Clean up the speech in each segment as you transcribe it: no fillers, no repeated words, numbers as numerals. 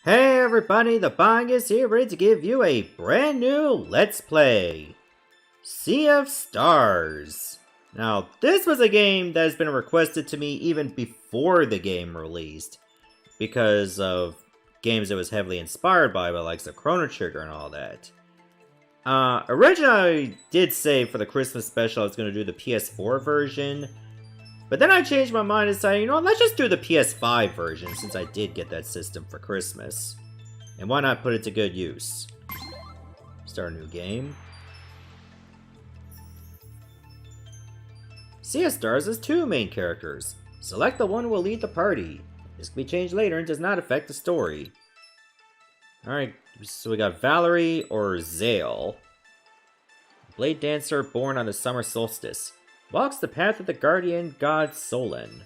Hey everybody, the Bang is here ready to give you a brand new Let's Play! Sea of Stars! Now, this was a game that has been requested to me even before the game released, because of games it was heavily inspired by the likes of Chrono Trigger and all that. Originally, I did say for the Christmas special I was going to do the PS4 version, but then I changed my mind and decided, you know what, let's just do the PS5 version since I did get that system for Christmas. And why not put it to good use? Start a new game. Sea of Stars has two main characters. Select the one who will lead the party. This can be changed later and does not affect the story. Alright, so we got Valerie or Zale. Blade dancer born on the summer solstice. Walks the path of the guardian god Solon.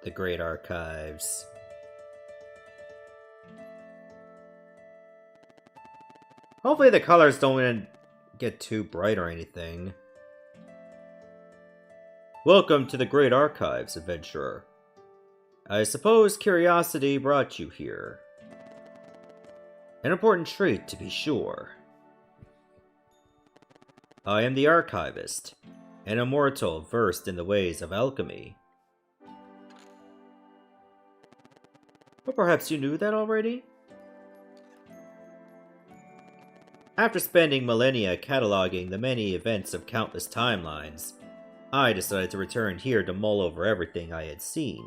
The Great Archives. Hopefully the colors don't get too bright or anything. Welcome to the Great Archives, adventurer. I suppose curiosity brought you here. An important trait, to be sure. I am the Archivist, an immortal versed in the ways of alchemy. But perhaps you knew that already? After spending millennia cataloging the many events of countless timelines, I decided to return here to mull over everything I had seen.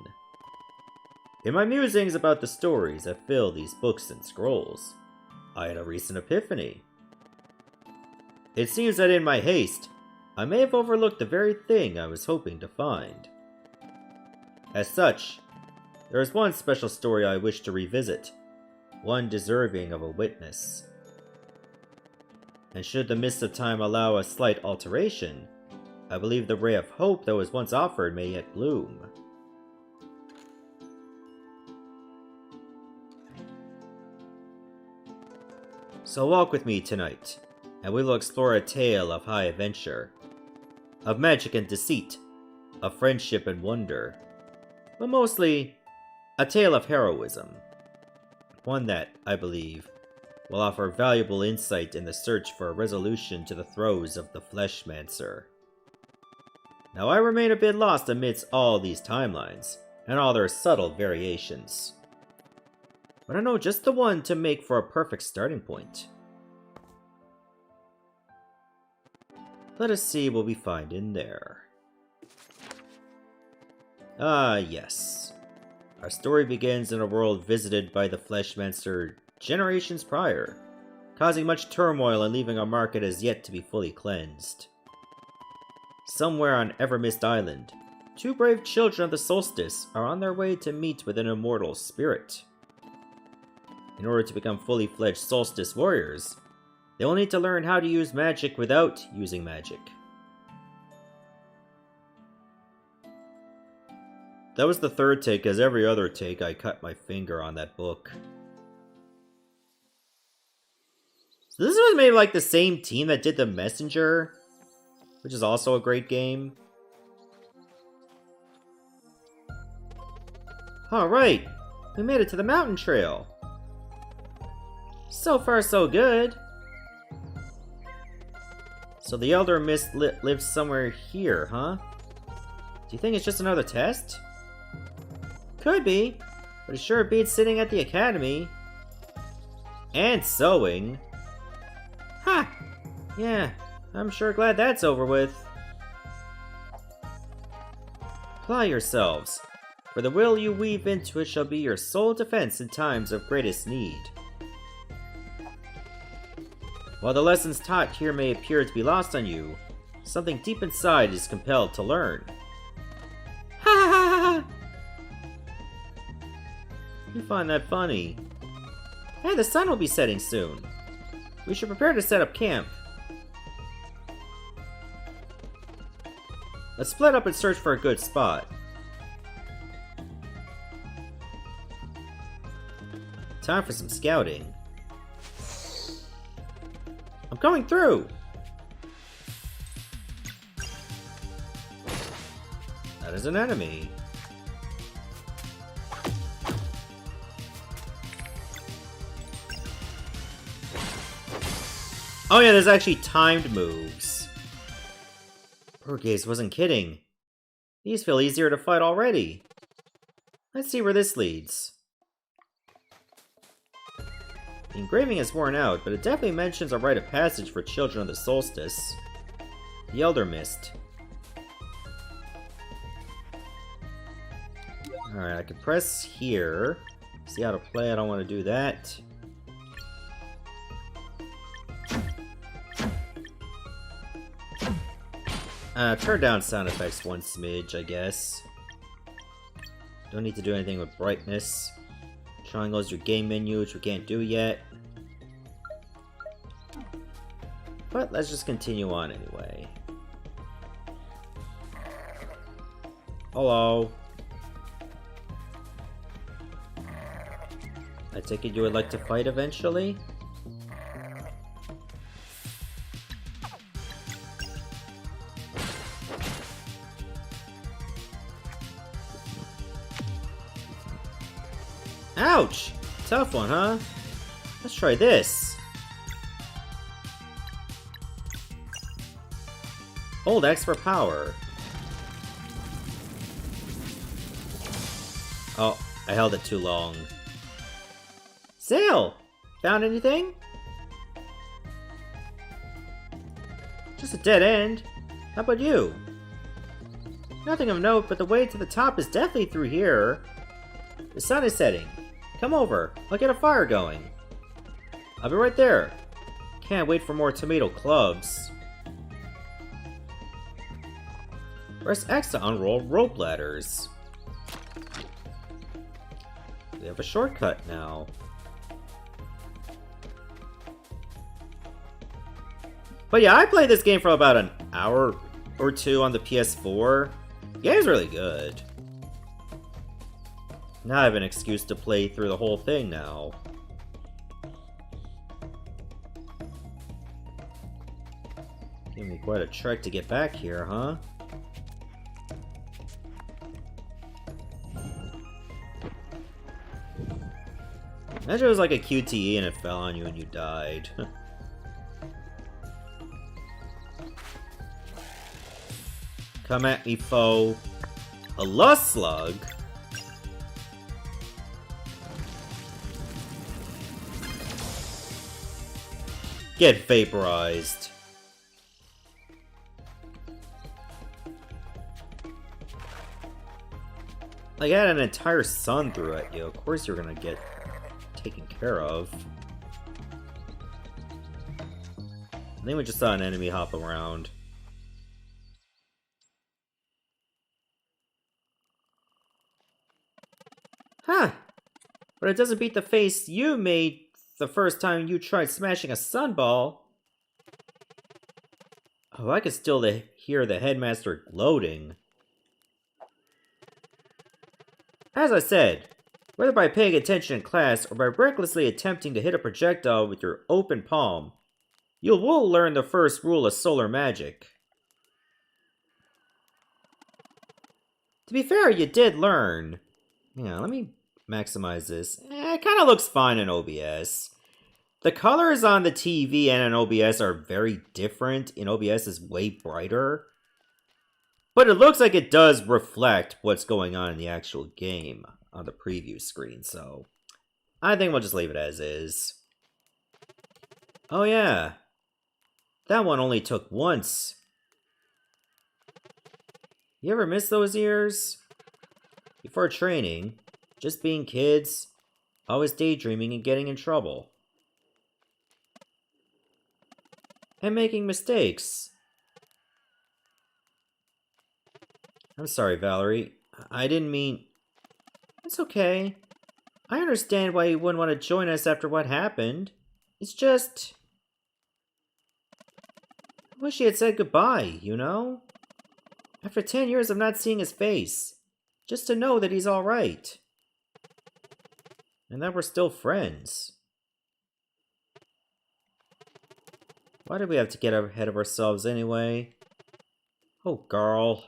In my musings about the stories that fill these books and scrolls, I had a recent epiphany. It seems that in my haste, I may have overlooked the very thing I was hoping to find. As such, there is one special story I wish to revisit, one deserving of a witness. And should the mists of time allow a slight alteration, I believe the ray of hope that was once offered may yet bloom. So walk with me tonight, and we will explore a tale of high adventure, of magic and deceit, of friendship and wonder, but mostly a tale of heroism. One that, I believe, will offer valuable insight in the search for a resolution to the throes of the Fleshmancer. Now I remain a bit lost amidst all these timelines, and all their subtle variations. But I know just the one to make for a perfect starting point. Let us see what we find in there. Ah, yes. Our story begins in a world visited by the Fleshmancer generations prior, causing much turmoil and leaving a market as yet to be fully cleansed. Somewhere on Evermist Island, two brave children of the solstice are on their way to meet with an immortal spirit. In order to become fully fledged solstice warriors, they will need to learn how to use magic without using magic. That was the third take, as every other take I cut my finger on that book. So this was maybe like the same team that did The Messenger, which is also a great game. Alright, we made it to the mountain trail. So far, so good. So the Elder Mist lives somewhere here, huh? Do you think it's just another test? Could be, but it sure beats sitting at the academy. And sewing. Ha! Yeah, I'm sure glad that's over with. Apply yourselves, for the will you weave into it shall be your sole defense in times of greatest need. While the lessons taught here may appear to be lost on you, something deep inside is compelled to learn. Ha ha ha ha! You find that funny. Hey, the sun will be setting soon. We should prepare to set up camp. Let's split up and search for a good spot. Time for some scouting. I'm coming through! That is an enemy. Oh yeah, there's actually timed moves. Burgaze wasn't kidding. These feel easier to fight already. Let's see where this leads. The engraving is worn out, but it definitely mentions a rite of passage for children of the solstice. The Elder Mist. Alright, I can press here. See how to play, I don't want to do that. Turn down sound effects one smidge, I guess. Don't need to do anything with brightness. Triangle's your game menu, which we can't do yet. But let's just continue on anyway. Hello. I take it you would like to fight eventually? Ouch! Tough one, huh? Let's try this. Hold X for power. Oh, I held it too long. Sail! Found anything? Just a dead end. How about you? Nothing of note, but the way to the top is definitely through here. The sun is setting. Come over. I'll get a fire going. I'll be right there. Can't wait for more tomato clubs. Press X to unroll rope ladders. We have a shortcut now. But yeah, I played this game for about an hour or two on the PS4. The game's really good. Now I have an excuse to play through the whole thing now. Give me quite a trek to get back here, huh? Imagine it was like a QTE and it fell on you and you died. Come at me, foe. A lust slug? Get vaporized. Like, I had an entire sun through at you. Of course you're gonna get taken care of. I think we just saw an enemy hop around. Huh. But it doesn't beat the face you made the first time you tried smashing a sunball. Oh, I can still hear the headmaster gloating. As I said, whether by paying attention in class or by recklessly attempting to hit a projectile with your open palm, you will learn the first rule of solar magic. To be fair, you did learn. Yeah, let me maximize this. It kind of looks fine in OBS. The colors on the TV and in OBS are very different. In OBS is way brighter. But it looks like it does reflect what's going on in the actual game on the preview screen, so I think we'll just leave it as is. Oh yeah, that one only took once. You ever miss those years? Before training, just being kids, always daydreaming and getting in trouble. And making mistakes. I'm sorry, Valerie. I didn't mean... It's okay. I understand why you wouldn't want to join us after what happened. It's just... I wish he had said goodbye, you know? After 10 years of not seeing his face. Just to know that he's alright. And that we're still friends. Why did we have to get ahead of ourselves anyway? Oh, girl.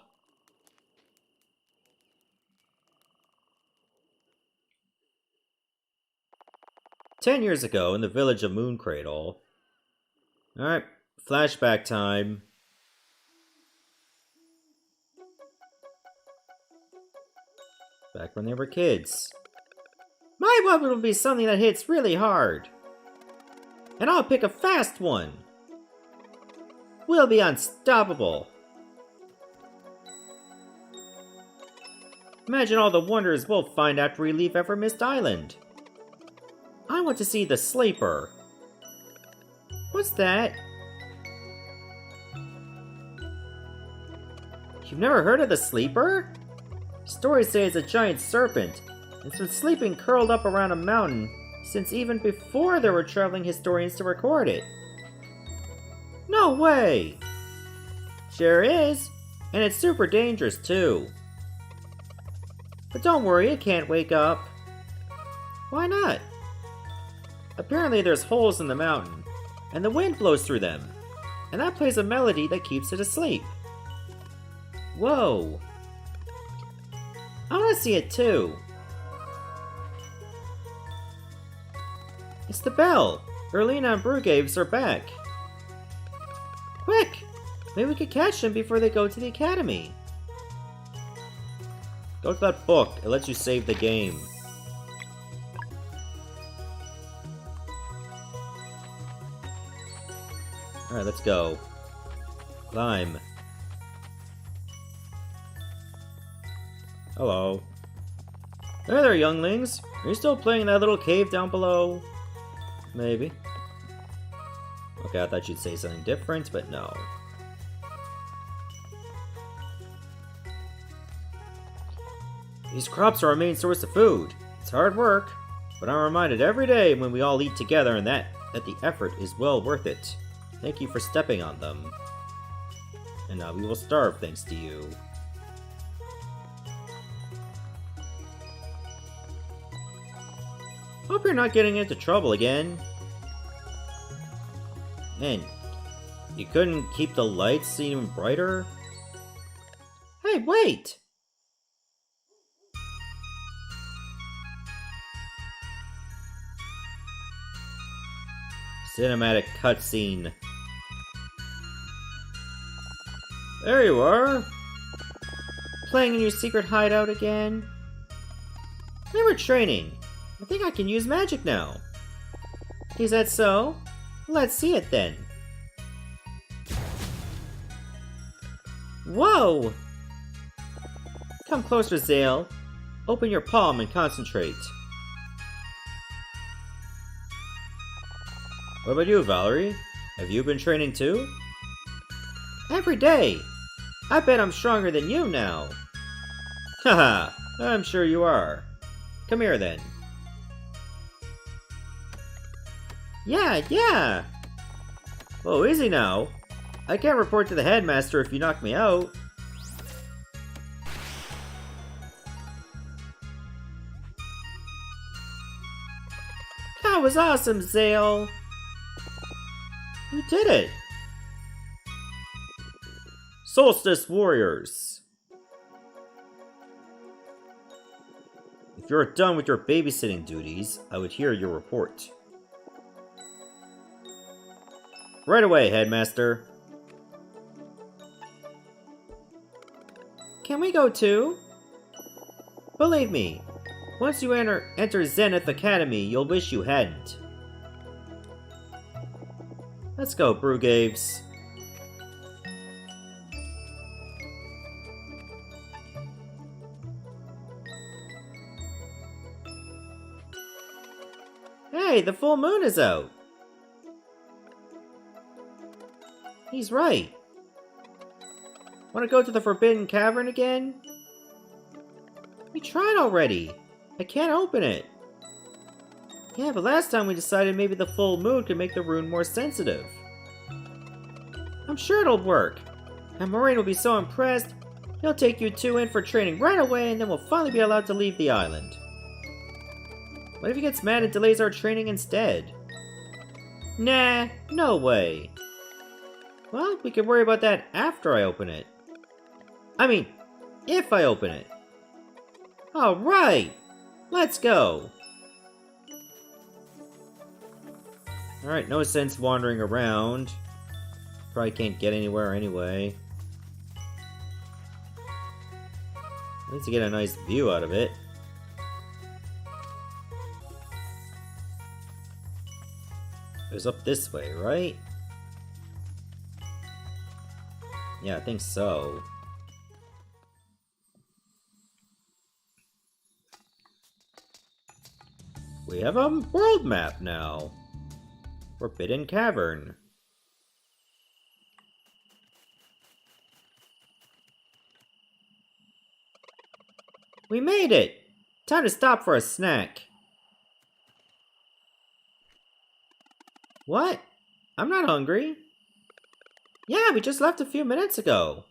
"10 years ago, in the village of Mooncradle." Alright, flashback time. Back when they were kids. "My weapon will be something that hits really hard. And I'll pick a fast one. We'll be unstoppable. Imagine all the wonders we'll find after we leave Evermist Island. I want to see the Sleeper." What's that? You've never heard of the Sleeper? Stories say it's a giant serpent. It's been sleeping curled up around a mountain since even before there were traveling historians to record it. No way! Sure is, and it's super dangerous too. But don't worry, it can't wake up. Why not? Apparently there's holes in the mountain, and the wind blows through them, and that plays a melody that keeps it asleep. Whoa! I want to see it too. It's the bell! Erlina and Brugaves are back. Quick! Maybe we could catch them before they go to the academy. Go to that book. It lets you save the game. Alright, let's go. Climb. Hello. Hey there, younglings. Are you still playing in that little cave down below? Maybe. Okay, I thought you'd say something different, but no. These crops are our main source of food. It's hard work, but I'm reminded every day when we all eat together and that the effort is well worth it. Thank you for stepping on them. And now we will starve thanks to you. Hope you're not getting into trouble again. Man, you couldn't keep the lights even brighter? Hey, wait! Cinematic cutscene. There you are! Playing in your secret hideout again? We were training. I think I can use magic now. Is that so? Let's see it then. Whoa! Come closer, Zale. Open your palm and concentrate. What about you, Valerie? Have you been training too? Every day! I bet I'm stronger than you now. Haha, I'm sure you are. Come here then. Yeah! Oh, easy now. I can't report to the headmaster if you knock me out. That was awesome, Zale! You did it! Solstice Warriors! If you're done with your babysitting duties, I would hear your report. Right away, Headmaster. Can we go too? Believe me, once you enter Zenith Academy, you'll wish you hadn't. Let's go, Brugaves. Hey, the full moon is out! He's right. Want to go to the Forbidden Cavern again? We tried already. I can't open it. Yeah, but last time we decided maybe the full moon could make the rune more sensitive. I'm sure it'll work. And Moraine will be so impressed, he'll take you two in for training right away and then we'll finally be allowed to leave the island. What if he gets mad and delays our training instead? Nah, no way. Well, we can worry about that after I open it. I mean, if I open it. Alright! Let's go! Alright, no sense wandering around. Probably can't get anywhere anyway. At least to get a nice view out of it. It was up this way, right? Yeah, I think so. We have a world map now. Forbidden Cavern. We made it! Time to stop for a snack. What? I'm not hungry. Yeah, we just left a few minutes ago.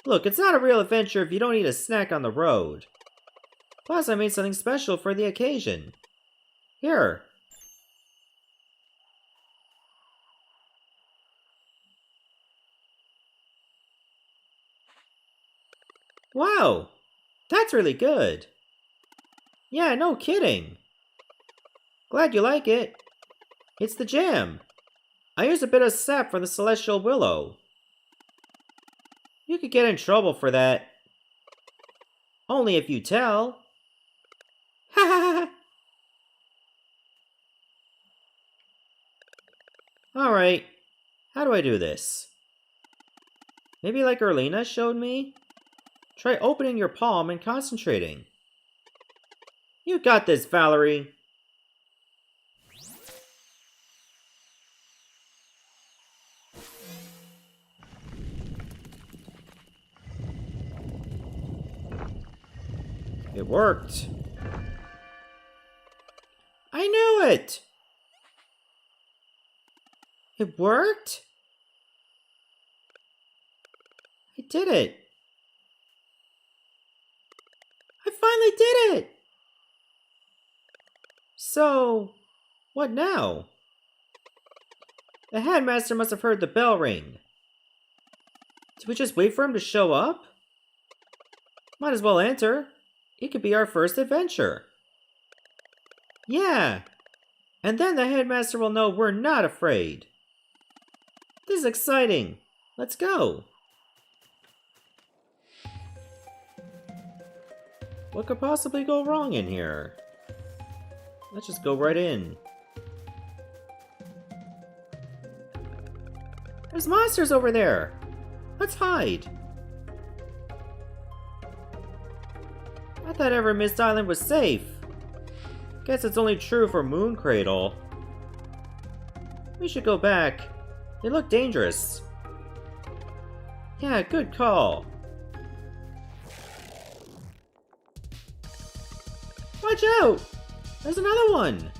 Look, it's not a real adventure if you don't eat a snack on the road. Plus, I made something special for the occasion. Here. Wow! That's really good. Yeah, no kidding. Glad you like it. It's the jam. I used a bit of sap from the celestial willow. You could get in trouble for that. Only if you tell. Ha ha ha! Alright, how do I do this? Maybe like Erlina showed me? Try opening your palm and concentrating. You got this, Valerie! It worked! I knew it! It worked? I did it! I finally did it! So, what now? The headmaster must have heard the bell ring. Did we just wait for him to show up? Might as well enter. It could be our first adventure. Yeah, and then the headmaster will know we're not afraid. This is exciting. Let's go. What could possibly go wrong in here? Let's just go right in. There's monsters over there. Let's hide. I thought Ever Mist Island was safe. Guess it's only true for Moon Cradle. We should go back. They look dangerous. Yeah, good call. Watch out! There's another one!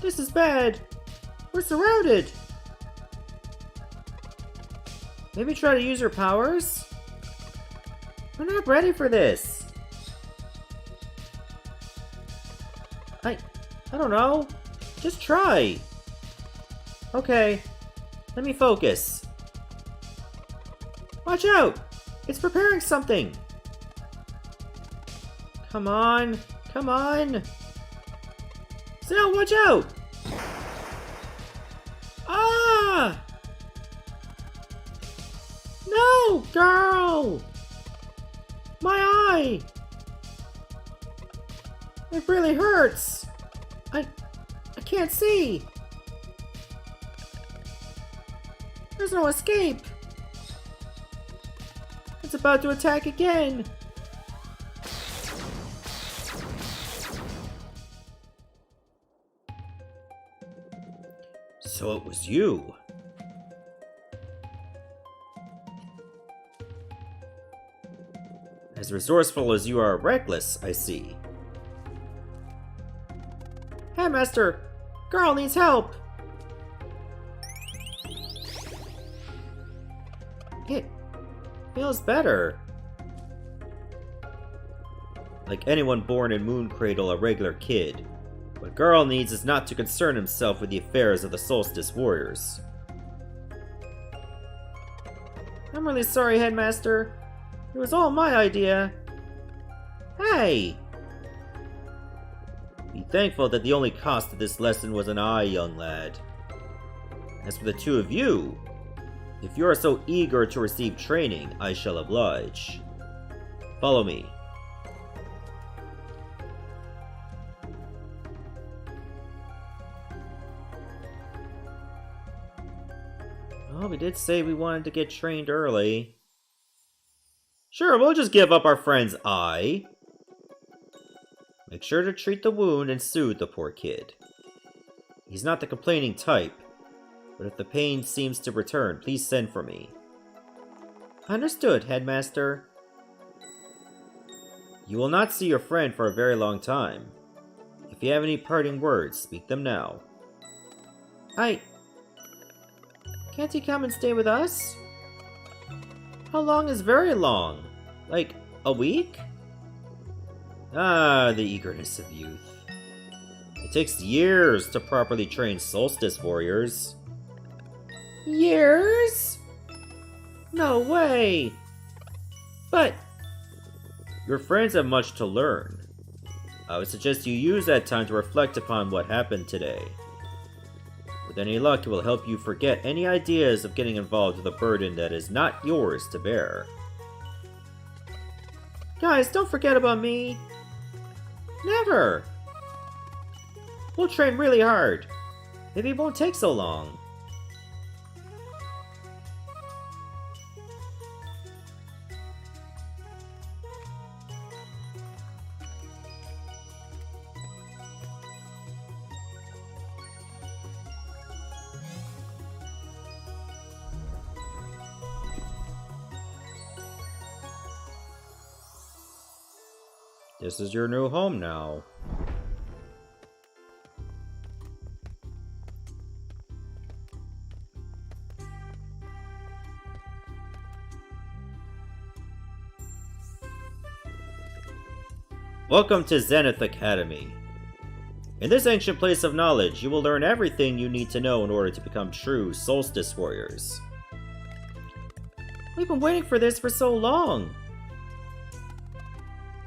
This is bad. We're surrounded. Maybe try to use your powers? We're not ready for this. I don't know. Just try. Okay. Let me focus. Watch out! It's preparing something. Come on. Come on. Snell, watch out! Ah! No, girl! My eye! It really hurts! I can't see! There's no escape! It's about to attack again! So it was you. As resourceful as you are reckless, I see. Headmaster! Girl needs help! It feels better. Like anyone born in Moon Cradle, a regular kid. What Garl needs is not to concern himself with the affairs of the Solstice Warriors. I'm really sorry, Headmaster. It was all my idea. Hey! Be thankful that the only cost of this lesson was an eye, young lad. As for the two of you, if you are so eager to receive training, I shall oblige. Follow me. Well, we did say we wanted to get trained early. Sure, we'll just give up our friend's eye. Make sure to treat the wound and soothe the poor kid. He's not the complaining type, but if the pain seems to return, please send for me. Understood, Headmaster. You will not see your friend for a very long time. If you have any parting words, speak them now. Can't he come and stay with us? How long is very long? Like, a week? Ah, the eagerness of youth. It takes years to properly train Solstice warriors. Years? No way! But your friends have much to learn. I would suggest you use that time to reflect upon what happened today. With any luck, it will help you forget any ideas of getting involved with a burden that is not yours to bear. Guys, don't forget about me. Never! We'll train really hard. Maybe it won't take so long. This is your new home now. Welcome to Zenith Academy. In this ancient place of knowledge, you will learn everything you need to know in order to become true Solstice warriors. We've been waiting for this for so long.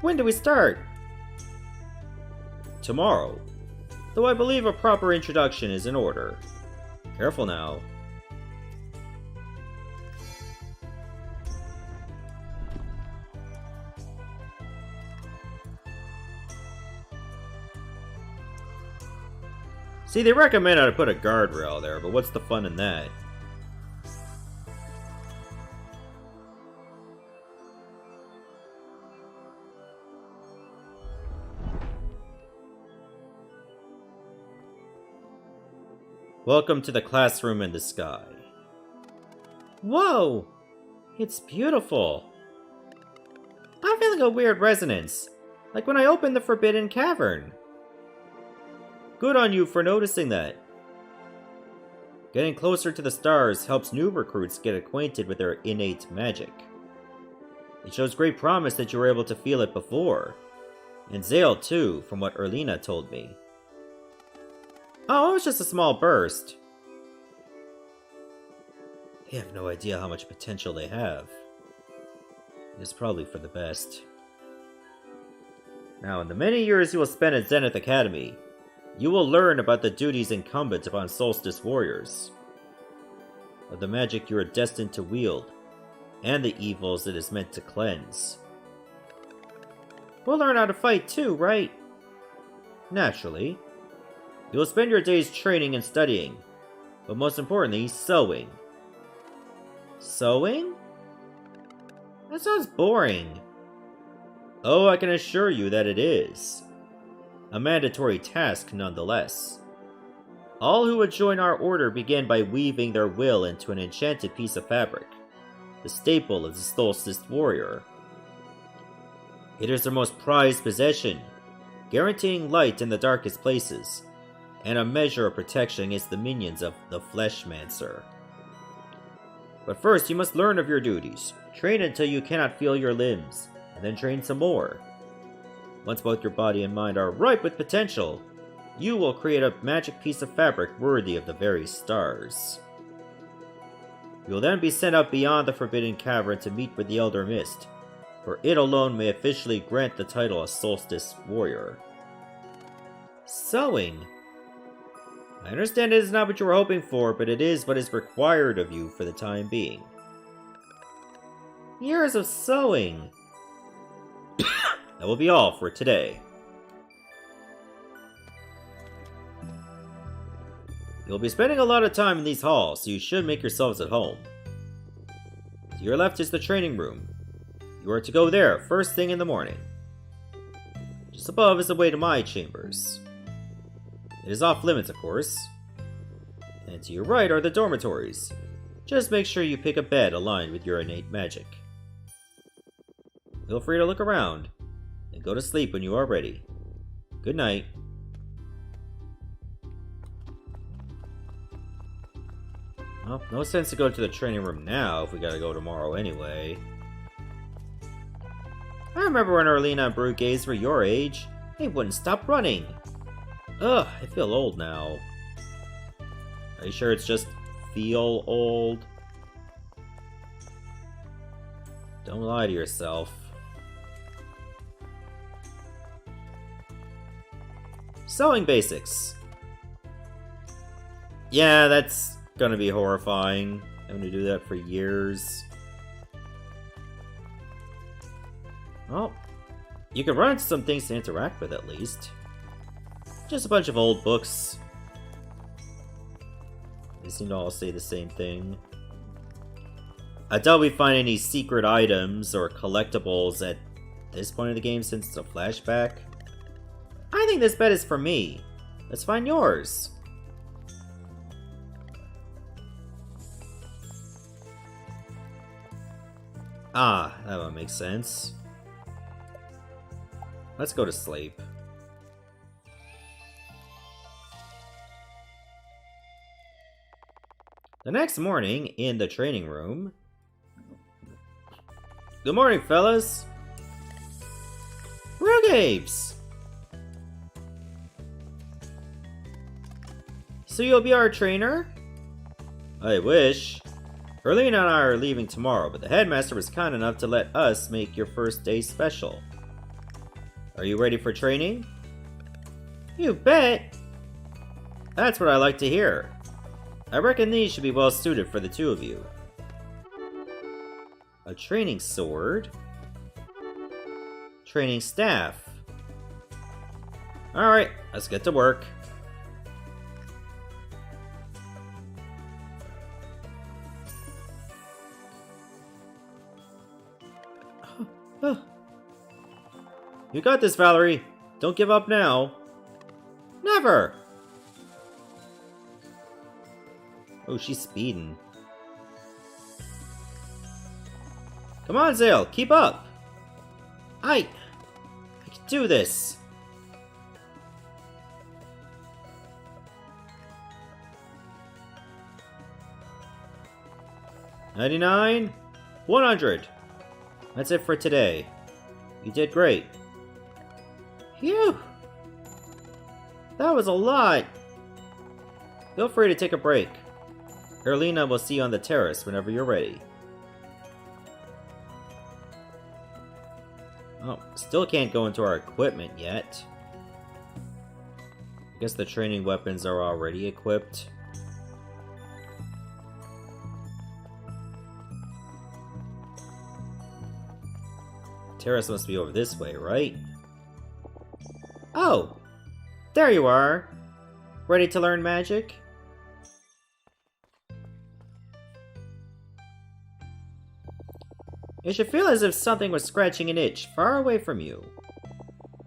When do we start? Tomorrow. Though I believe a proper introduction is in order. Careful now. See, they recommend I put a guardrail there, but what's the fun in that? Welcome to the classroom in the sky. Whoa! It's beautiful. I'm feeling a weird resonance, like when I opened the Forbidden Cavern. Good on you for noticing that. Getting closer to the stars helps new recruits get acquainted with their innate magic. It shows great promise that you were able to feel it before. And Zale too, from what Erlina told me. Oh, it was just a small burst. They have no idea how much potential they have. It's probably for the best. Now, in the many years you will spend at Zenith Academy, you will learn about the duties incumbent upon Solstice warriors, of the magic you are destined to wield, and the evils it is meant to cleanse. We'll learn how to fight too, right? Naturally. You will spend your days training and studying, but most importantly, sewing. Sewing? That sounds boring. Oh, I can assure you that it is. A mandatory task nonetheless. All who would join our order begin by weaving their will into an enchanted piece of fabric, the staple of the Solstice warrior. It is their most prized possession, guaranteeing light in the darkest places, and a measure of protection against the minions of the Fleshmancer. But first, you must learn of your duties. Train until you cannot feel your limbs, and then train some more. Once both your body and mind are ripe with potential, you will create a magic piece of fabric worthy of the very stars. You will then be sent out beyond the Forbidden Cavern to meet with the Elder Mist, for it alone may officially grant the title of Solstice Warrior. Sewing. I understand it is not what you were hoping for, but it is what is required of you for the time being. Years of sewing. That will be all for today. You'll be spending a lot of time in these halls, so you should make yourselves at home. To your left is the training room. You are to go there first thing in the morning. Just above is the way to my chambers. It is off limits, of course. And to your right are the dormitories. Just make sure you pick a bed aligned with your innate magic. Feel free to look around, and go to sleep when you are ready. Good night. Well, no sense to go to the training room now if we gotta go tomorrow anyway. I remember when Erlina and Bruggaze were your age. They wouldn't stop running. Ugh, I feel old now. Are you sure it's just feel old? Don't lie to yourself. Sewing basics. Yeah, that's gonna be horrifying. Having to do that for years. Well, you can run into some things to interact with at least. Just a bunch of old books. They seem to all say the same thing. I doubt we find any secret items or collectibles at this point of the game since it's a flashback. I think this bed is for me. Let's find yours. Ah, that one makes sense. Let's go to sleep. The next morning, in the training room... Good morning, fellas! Bruggaze! So you'll be our trainer? I wish. Erlina and I are leaving tomorrow, but the headmaster was kind enough to let us make your first day special. Are you ready for training? You bet! That's what I like to hear. I reckon these should be well suited for the two of you. A training sword. Training staff. Alright, let's get to work. You got this, Valerie. Don't give up now. Never! Oh, she's speeding. Come on, Zale, keep up! I can do this! $99, 100. That's it for today. You did great. Phew! That was a lot! Feel free to take a break. Erlina will see you on the terrace whenever you're ready. Oh, still can't go into our equipment yet. I guess the training weapons are already equipped. Terrace must be over this way, right? Oh! There you are! Ready to learn magic? It should feel as if something was scratching an itch far away from you.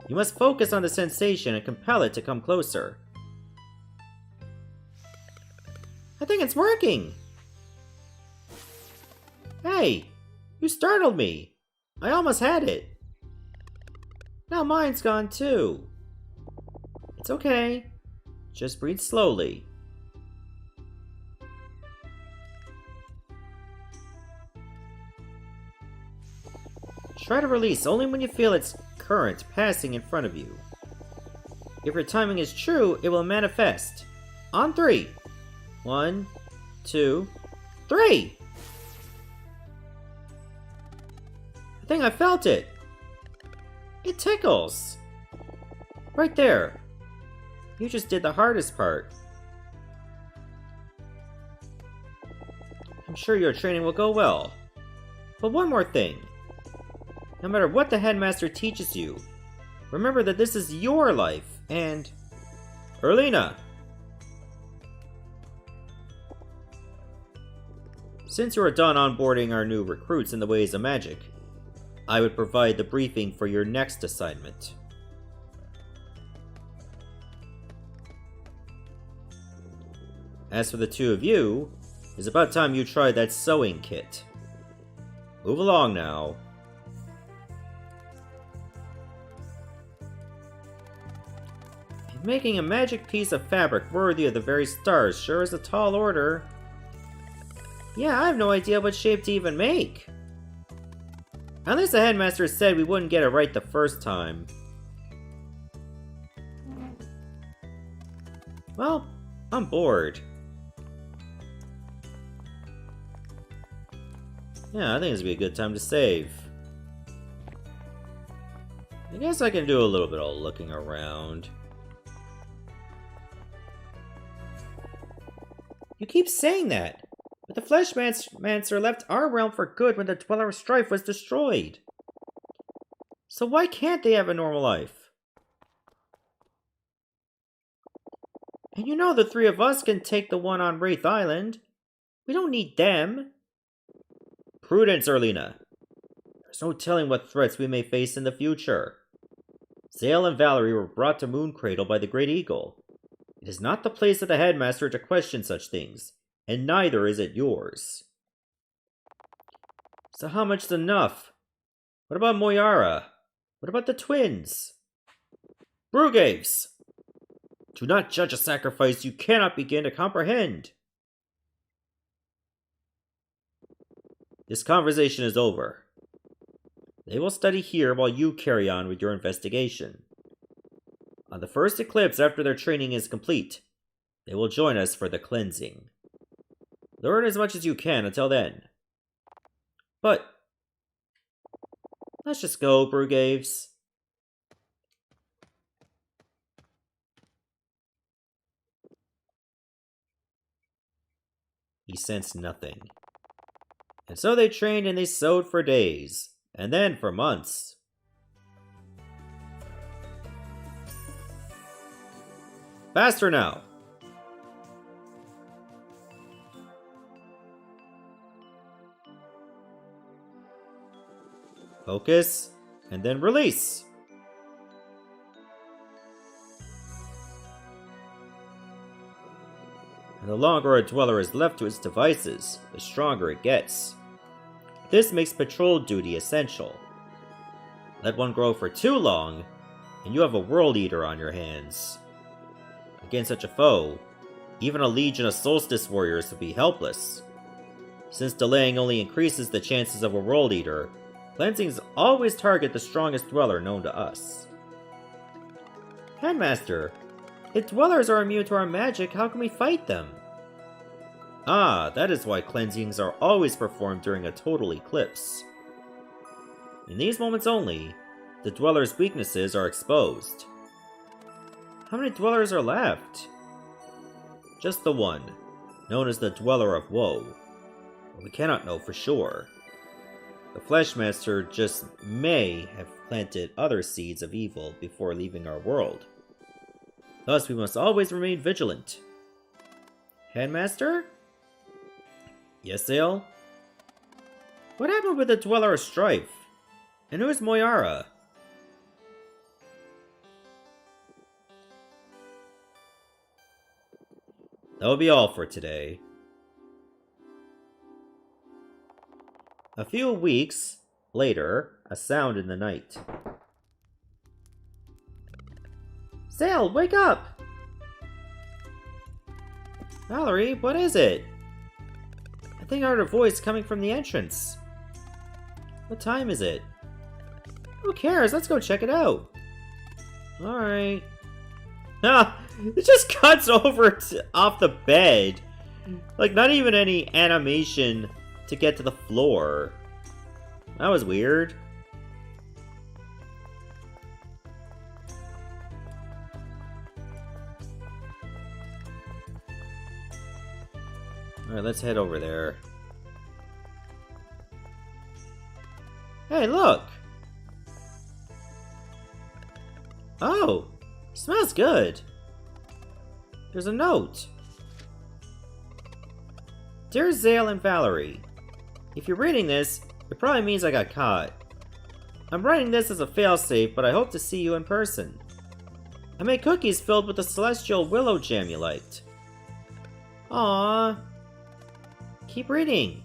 You must focus on the sensation and compel it to come closer. I think it's working! Hey! You startled me! I almost had it! Now mine's gone too. It's okay. Just breathe slowly. Try to release only when you feel its current passing in front of you. If your timing is true, it will manifest. On 3. 1, 2, 3! I think I felt it. It tickles. Right there. You just did the hardest part. I'm sure your training will go well. But one more thing. No matter what the headmaster teaches you, remember that this is your life, and... Erlina! Since you are done onboarding our new recruits in the ways of magic, I would provide the briefing for your next assignment. As for the two of you, it's about time you tried that sewing kit. Move along now. Making a magic piece of fabric worthy of the very stars sure is a tall order. Yeah, I have no idea what shape to even make. At least the headmaster said we wouldn't get it right the first time. Well, I'm bored. Yeah, I think this would be a good time to save. I guess I can do a little bit of looking around. You keep saying that, but the Fleshmancer left our realm for good when the Dweller of Strife was destroyed. So why can't they have a normal life? And you know the three of us can take the one on Wraith Island. We don't need them. Prudence, Erlina. There's no telling what threats we may face in the future. Zale and Valerie were brought to Moon Cradle by the Great Eagle. It is not the place of the headmaster to question such things, and neither is it yours. So how much is enough? What about Moyara? What about the twins? Brugaves! Do not judge a sacrifice you cannot begin to comprehend. This conversation is over. They will study here while you carry on with your investigation. On the first eclipse after their training is complete, they will join us for the cleansing. Learn as much as you can until then. But... let's just go, Brugaves. He sensed nothing. And so they trained and they sewed for days, and then for months. Faster now! Focus, and then release! And the longer a dweller is left to its devices, the stronger it gets. This makes patrol duty essential. Let one grow for too long, and you have a World Eater on your hands. Against such a foe, even a legion of Solstice warriors would be helpless. Since delaying only increases the chances of a World Eater, cleansings always target the strongest dweller known to us. Headmaster, if dwellers are immune to our magic, how can we fight them? Ah, that is why cleansings are always performed during a total eclipse. In these moments only, the dweller's weaknesses are exposed. How many dwellers are left? Just the one, known as the Dweller of Woe. But we cannot know for sure. The Fleshmaster just may have planted other seeds of evil before leaving our world. Thus, we must always remain vigilant. Headmaster? Yes, Zale? What happened with the Dweller of Strife? And who is Moyara? That will be all for today. A few weeks later, a sound in the night. Zale, wake up! Valerie, what is it? I think I heard a voice coming from the entrance. What time is it? Who cares? Let's go check it out. Alright. Ah, it just cuts over off the bed. Like, not even any animation to get to the floor. That was weird. Alright, let's head over there. Hey, look! Oh! Smells good! There's a note. Dear Zale and Valerie, if you're reading this, it probably means I got caught. I'm writing this as a failsafe, but I hope to see you in person. I made cookies filled with the celestial willow jam you liked. Aww. Keep reading.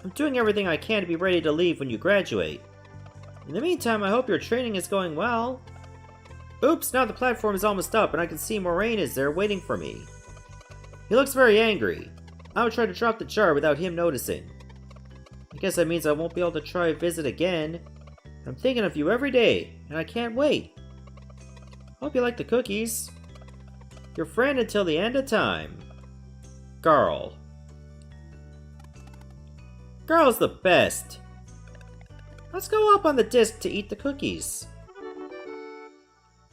I'm doing everything I can to be ready to leave when you graduate. In the meantime, I hope your training is going well. Oops, now the platform is almost up and I can see Moraine is there waiting for me. He looks very angry. I will try to drop the jar without him noticing. I guess that means I won't be able to try a visit again. I'm thinking of you every day, and I can't wait. Hope you like the cookies. Your friend until the end of time. Garl. Garl's the best. Let's go up on the disc to eat the cookies.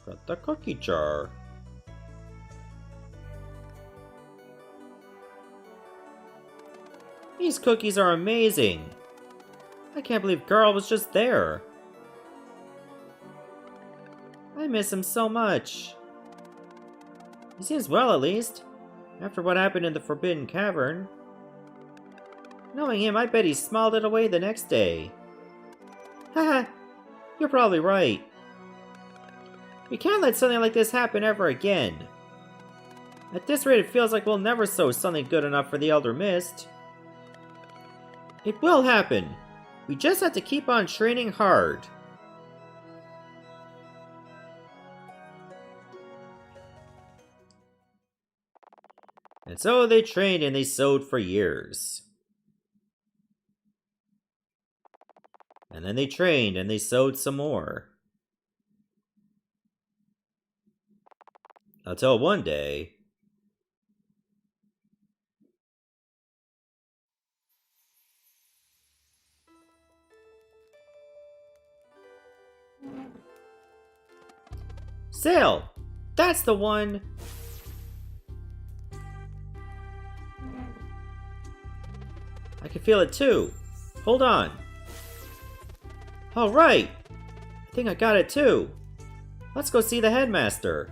Got the cookie jar. These cookies are amazing. I can't believe Garl was just there. I miss him so much. He seems well, at least, after what happened in the Forbidden Cavern. Knowing him, I bet he smiled it away the next day. Haha, you're probably right. We can't let something like this happen ever again. At this rate, it feels like we'll never sow something good enough for the Elder Mist. It will happen. We just have to keep on training hard. And so they trained and they sewed for years. And then they trained and they sewed some more. Until one day... Sail! That's the one! I can feel it too. Hold on. Alright! I think I got it too. Let's go see the headmaster.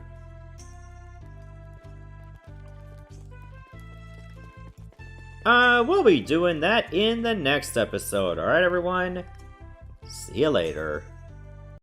We'll be doing that in the next episode. Alright, everyone? See you later.